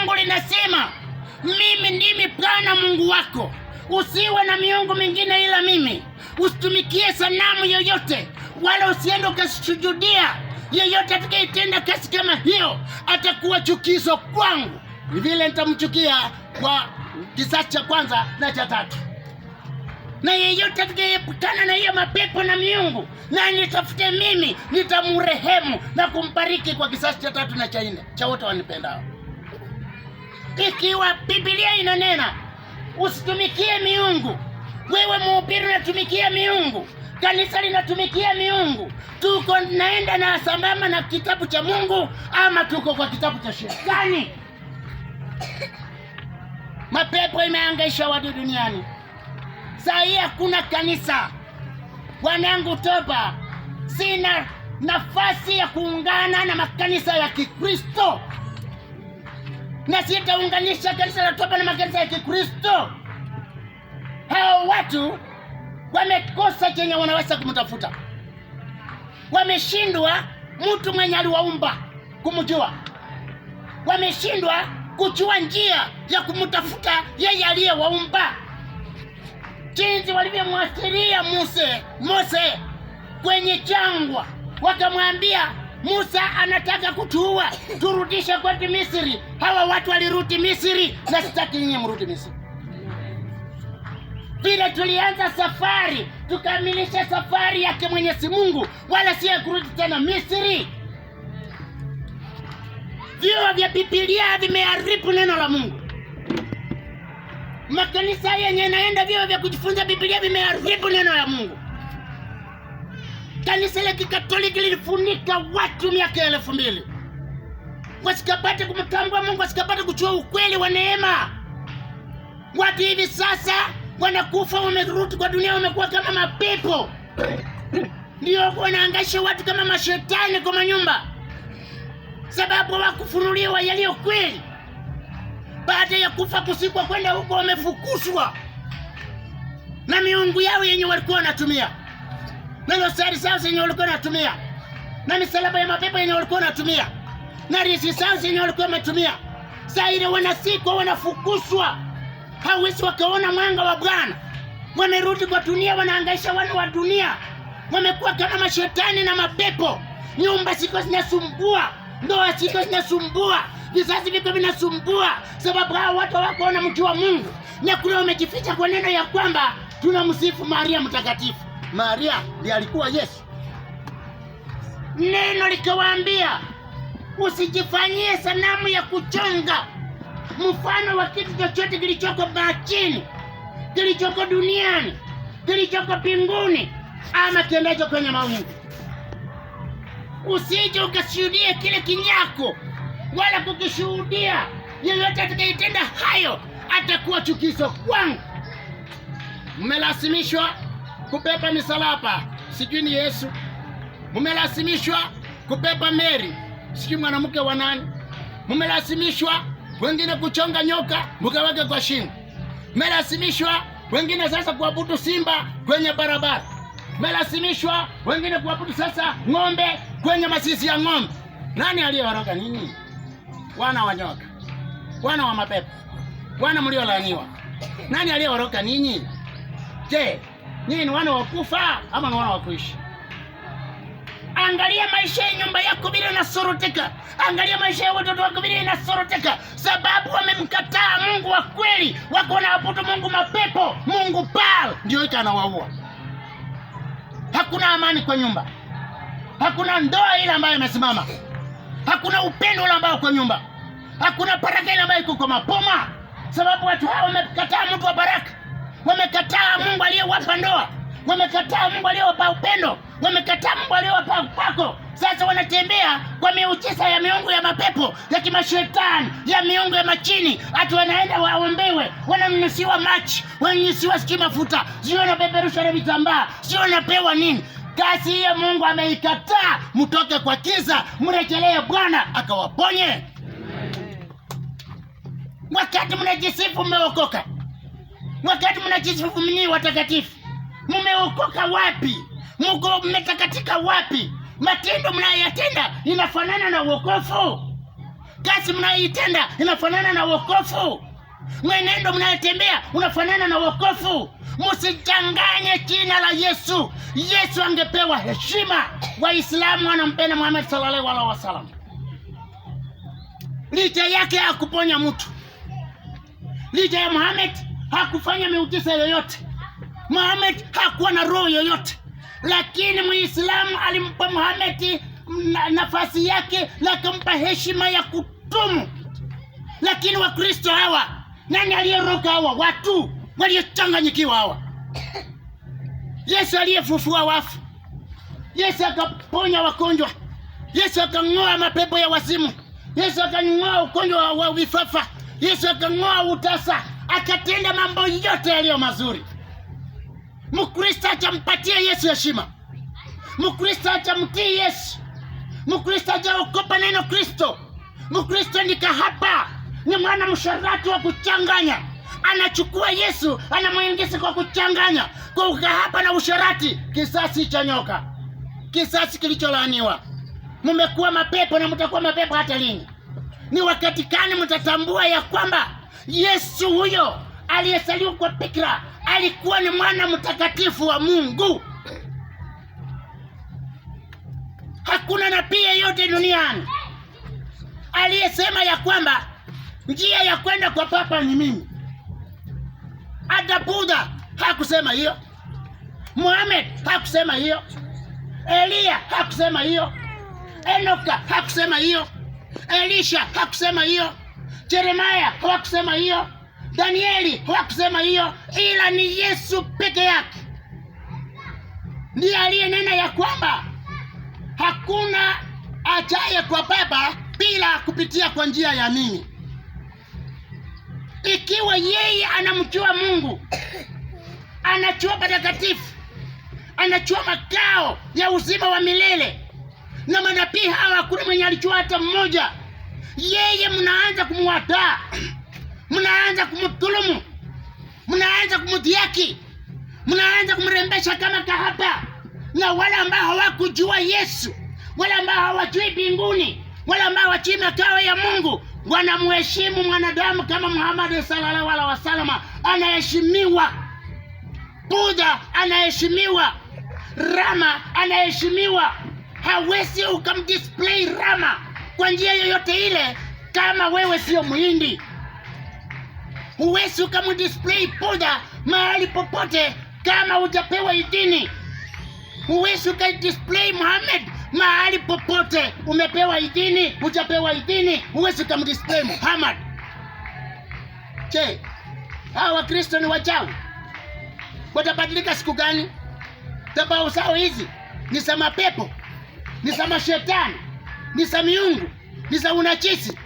langu linasema, mimi ndimi Bwana Mungu wako. Usiwe na miungu mingine ila mimi. Usitumikie sanamu yoyote, wala usiende ukasujudia. Yeyote atakayetenda kazi kama hiyo atakuwa chukizo kwangu. Ni vile nitamchukia kwa kizazi cha kwanza na cha tatu. Na yeyote atakayepukana na hiyo mapepo na miungu na nitafute mimi, nitamrehemu na kumbariki kwa kizazi cha tatu na cha nne cha wote wanipendao. Ikiwa Biblia inanena usitumikie miungu, wewe mhubiri unatumikia miungu, kanisa linatumikia miungu, tuko naenda na sambamba na kitabu cha Mungu ama tuko kwa kitabu cha shetani? Mapepo imehangaisha watu duniani. Saa hii hakuna kanisa. Wanangu, toba. Sina nafasi ya kuungana na makanisa ya Kikristo. Na sitaunganisha kanisa la toba na makanisa ya Kikristo. Hao watu wamekosa chenye wanaweza kumtafuta. Wameshindwa mtu mwenye aliwaumba kumjua. Wameshindwa kujua njia ya kumtafuta yeye aliyewaumba. Jinsi walivyomwasiria Mose kwenye jangwa, wakamwambia Musa anataka kutuua, turudishe kwetu Misri. Hawa watu walirudi Misri, na sitaki nyinyi mrudi Misri. Vile tulianza safari, tukamilisha safari yake Mwenyezi Mungu, wala si kurudi tena Misri. Vyuo vya Biblia vimeharibu neno la Mungu. Makanisa yenye naenda vyuo vya kujifunza Biblia vimeharibu neno la Mungu. Kanisa la Kikatoliki lilifunika watu miaka 2000. Wasikapate kumtambua Mungu, wasikapate kujua ukweli wa neema. Watu hivi sasa wanakufa, wamerudi kwa dunia, wamekuwa kama mapepo. Ndio wanahangaisha watu kama mashetani kwa manyumba, sababu hawakufunuliwa yaliyo kweli. Baada ya kufa kusikwa kwenda huko, wamefukuswa na miungu yao yenye walikuwa wanatumia, na rosari zao yenye walikuwa wanatumia, na misalaba ya mapepo yenye walikuwa wanatumia, na risi zao yenye walikuwa wanatumia. Sasa ile wanasikwa, wanafukuswa, hawezi wakaona mwanga wa Bwana. Wamerudi kwa dunia, wanahangaisha wana wa dunia. Wamekuwa kama mashetani na mapepo. Nyumba ziko zinasumbua, ndoa ziko zinasumbua, vizazi viko vinasumbua, sababu hao watu wako wanamjua Mungu. Na kule wamejificha kwa neno ya kwamba tunamsifu Maria mtakatifu. Maria ndiye alikuwa Yesu. Neno likawaambia usijifanyie sanamu ya kuchonga mfano wa kitu chochote kilichoko majini, kilichoko duniani, kilichoko mbinguni, ama kiendacho kwenye mawingu. Usije ukashuhudia kile kinyako, wala kukishuhudia. Yeyote atakayetenda hayo atakuwa chukizo kwangu. Mmelazimishwa kubeba misalaba, sijui ni Yesu. Mmelazimishwa kubeba Mary, sijui mwanamke wa nani. Mmelazimishwa wengine kuchonga nyoka mkaweke kwa shingo. Mmelazimishwa wengine sasa kuabudu simba kwenye barabara. Mmelazimishwa wengine kuabudu sasa ng'ombe kwenye masisi ya ng'ombe. Nani aliyewaroga nini? Wana wa nyoka, wana wa mapepo, wana mliolaaniwa. Nani aliyewaroga ninyi? Je, nyinyi ni wana wa kufa ama ni wana wa kuishi? Angalia maisha ya nyumba yako bila inasoroteka. Angalia maisha ya watoto wako bila inasoroteka, sababu wamemkataa Mungu wa kweli. Wako wanaabudu Mungu mapepo, Mungu Baal, ndio ika anawaua. Hakuna amani kwa nyumba. Hakuna ndoa ile ambayo imesimama. Hakuna upendo ule ambao kwa nyumba. Hakuna baraka ile ambayo iko kwa mapoma, sababu watu hao wamekataa Mungu wa baraka. Wamekataa Mungu aliyewapa ndoa. Wamekataa Mungu aliyewapa upendo. Wamekataa Mungu aliyewapa upako. Sasa wanatembea kwa miujiza ya miungu ya mapepo, ya kimashetani, ya miungu ya machini. Ati wanaenda waombewe, wanamnusiwa machi, wananyusiwa siki mafuta, sio wanapeperusha na vitambaa, sio wanapewa nini. Kazi hiyo Mungu ameikataa. Mtoke kwa kiza, mrejelee Bwana akawaponye. Wakati mnajisifu mmeokoka, wakati mnajisifu mni watakatifu, mmeokoka wapi? Mungu mmetakatika wapi? Matendo mnayoyatenda inafanana na wokovu? Kazi mnayoitenda inafanana na wokovu. Mwenendo mnayotembea unafanana na wokovu. Msichanganye jina la Yesu. Yesu angepewa heshima. Waislamu wanampenda Muhammad sallallahu alaihi wasallam. Licha yake hakuponya mtu. Licha ya Muhammad hakufanya miujiza yoyote. Muhammad hakuwa na roho yoyote. Lakini Muislamu alimpa Muhammad nafasi yake na kumpa heshima ya kutumu. Lakini Wakristo hawa, nani aliyeroga hawa? Watu waliochanganyikiwa hawa. Yesu aliyefufua wafu. Yesu akaponya wagonjwa. Yesu akang'oa mapepo ya wazimu. Yesu akang'oa ugonjwa wa vifafa. Yesu akang'oa utasa. Akatenda mambo yote yaliyo mazuri. Mkristo achampatia Yesu heshima. Mkristo achamtii Yesu. Mkristo ajaokopa neno Kristo. Mkristo ni kahaba, ni mwana msharati wa kuchanganya. Anachukua Yesu, anamuingiza kwa kuchanganya, kwa ukahaba na usharati. Kisasi cha nyoka, kisasi kilicholaaniwa. Mmekuwa mapepo na mtakuwa mapepo hata lini? Ni wakati gani mtatambua ya kwamba Yesu huyo aliyesaliwa kwa bikira alikuwa ni mwana mtakatifu wa Mungu? Hakuna nabii yeyote duniani aliyesema ya kwamba njia ya kwenda kwa Baba ni mimi. Hata Buddha hakusema hiyo. Muhammad hakusema hiyo. Elia hakusema hiyo. Enoka hakusema hiyo. Elisha hakusema hiyo. Jeremiah hakusema hiyo. Danieli hakusema hiyo. Ila ni Yesu peke yake ndiye aliyenena ya kwamba hakuna ajaye kwa Baba bila kupitia kwa njia ya mimi. Ikiwa yeye anamjua Mungu, anajua patakatifu, anajua makao ya uzima wa milele, na manabii hawa hakuna mwenye alijua hata mmoja, yeye mnaanza kumwataa, mnaanza kumdhulumu, mnaanza kumdhihaki, mnaanza kumrembesha kama kahaba. Na wale ambao hawakujua Yesu, wale ambao hawajui mbinguni, wale ambao hawajui makao ya Mungu, wanamheshimu mwanadamu kama Muhammad sallallahu alaihi wasallam. Anaheshimiwa. Buddha anaheshimiwa. Rama anaheshimiwa. Hawezi ukamdisplay Rama kwa njia yoyote ile kama wewe sio Muhindi. Huwezi ukamdisplay Buddha mahali popote kama hujapewa idhini. Huwezi ukadisplay Muhammad mahali popote umepewa idhini, hujapewa idhini. Huwezi kumdisplay Muhammad. Je, hawa Wakristo ni wachawi? Watabadilika siku gani? Tabao zao hizi ni za mapepo, ni za mashetani, ni za miungu, ni za unajisi.